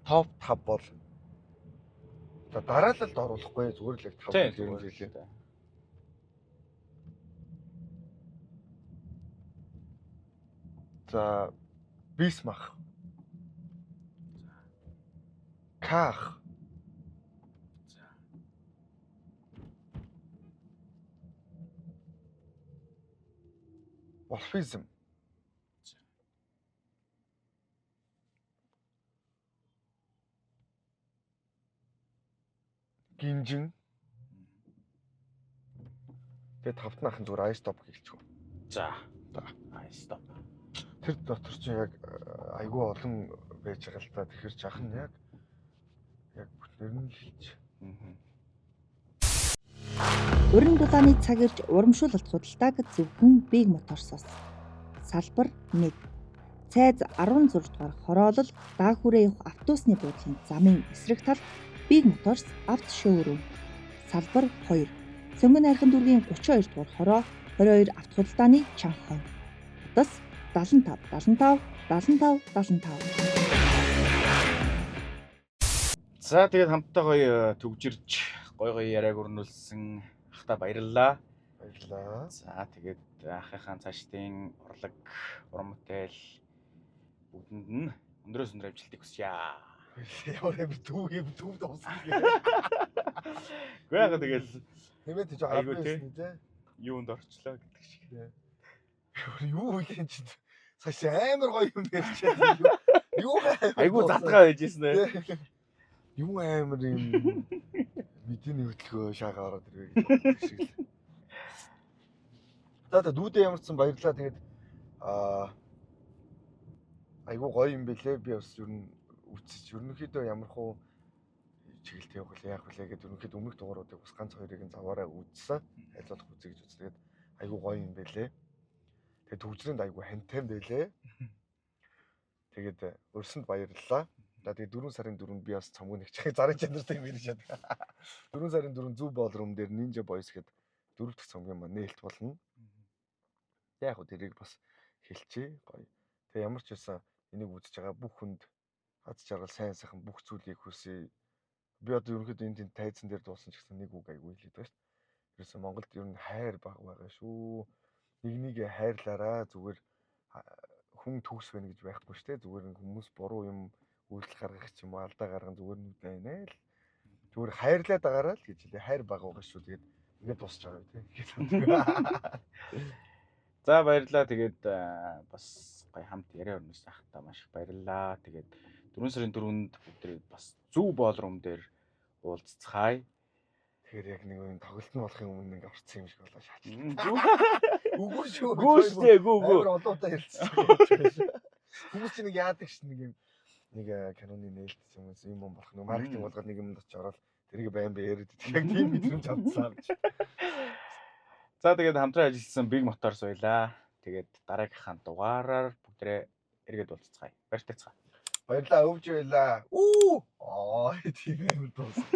Топ 5 бол за дараалалд оруулахгүй зүгээр л яг 5 юм хэлээ. За Бисмах. Ках. За. Орфизм. Гинжин. Тэгээд тавтны ахын зүгээр айстоп гэлчихв. За. Айстоп. Тэр дотор ч яг айгүй олон байж байгаа л та. Тэгэхээр жах нь яг бүтнээр нь л хэлж. Уран дулааны цаг ирж урамшуулалт худалдааг зөвхөн Big Motors-оос. Салбар 1. Цайз 16 дугаар хороолол даахүрээ явах автобусны буудлын замын эсрэг талд Big Motors авто шоурум. Салбар 2. Цөмгөн хайрхан дүүргийн 32 дугаар хороо 22 авто худалдааны чанга хонь. Утас 75 75 75 75. За тэгээд хамтдаа гоё төгжирч гоё яриаг өрнүүлсэн ахта баярлалаа. Баярлалаа. За тэгээд ахыхаан цаашдын урлаг, уран бүтээл бүгдэнд нь өндрөөс өндөр амжилтыг хүсье. Ямар төв дуусгах юм. Гэхдээ яг тэгэл нэмээд жоо авсан тий. Юунд орчлоо гэдэг шиг. Юу вэ чи? Цааш амар гоё юм ярьчихсан. Юу айгу задгаа байжсэн ээ. Юу амар юм мэдээний хөтөлгөө шаагаа ороод ирвэ гэдэг шиг л. За дүүдээ ямарчсан баярлалаа. Тэгээд айгу гоё юм бэлээ. Би бас ер нь үтсэж ерөнхийдөө ямар хуу чиглэлт явах вэ яах вэ гэдэг ерөнхийдөө өмнөх дугааруудыг бас ганц хоёрыг нь заваараа үзсэн. Айлуулах үзье гэж үзлээ. Айгу гоё юм бэлээ. Тэгээд төгжрөнд айгу хантай байлээ. Тэгээд өрсөнд баярлалаа. За тэгээд 4 сарын 4-нд би бас цомгоо нэгчих зарын чанартай юм ирж шат. 4 сарын 4 Зүв Ballroom дээр Ninja Boys гэд 4 дахь цомгийн маань нээлт болно. Яг хөө тэрийг бас хэлчихье гоё. Тэгээ ямар ч байсан энийг үзэж байгаа бүх хүнд аз жаргал сайн сайхан бүх зүйлийг хүсье. Би одоо ерөнхийдөө энэ тайзан дээр дуусан ч гэсэн нэг үг айгүй хэлээд байгаа шүү дээ. Ерөөсөө Монголд ер нь хайр бага байгаа шүү. Нэг нэгэ хайрлаараа зүгээр хүн төгс байна гэж байхгүй шүү дээ. Зүгээр нэг хүмүүс буруу юм үйлдэл гаргах ч юм уу алдаа гарган зүгээр нүд байна л. Зүгээр хайрлаад байгаараа л гэж хэлээ. Хайр бага байгаа шүү. Тэгээд ингээд босч байгаа тийм. За баярлалаа. Тэгээд бас гоё хамт яриа өрнөс ахтаа маш их баярлалаа. Тэгээд 4 сарын 4-нд бүгд бас зөв боолрум дээр уулзцгаая. Тэгэхээр яг нэг юм тоглолт нь болохын өмнө ингээд орцсон юм шиг болоо шаач. Үгүй шүү. Гүүштэй гүү. Олоодаа хэлсэн. Хүмүүс чинь нэг яадаг ш нэг юм нэг каноны нээлтсэн хүмүүс юм болох нэг маркетинг болгоод нэг юмд очиж ороод тэрийг байн яриад яг тийм мэдрэмж авцсан гэж. За тэгээд хамтран ажилласан Big Motors баялаа. Тэгээд дараагийнхаа дугаараар бүгдээ эргээд уулзцгаая. Баярлалаа. Баярлалаа өвж байлаа. Оо тийм амар дуусах.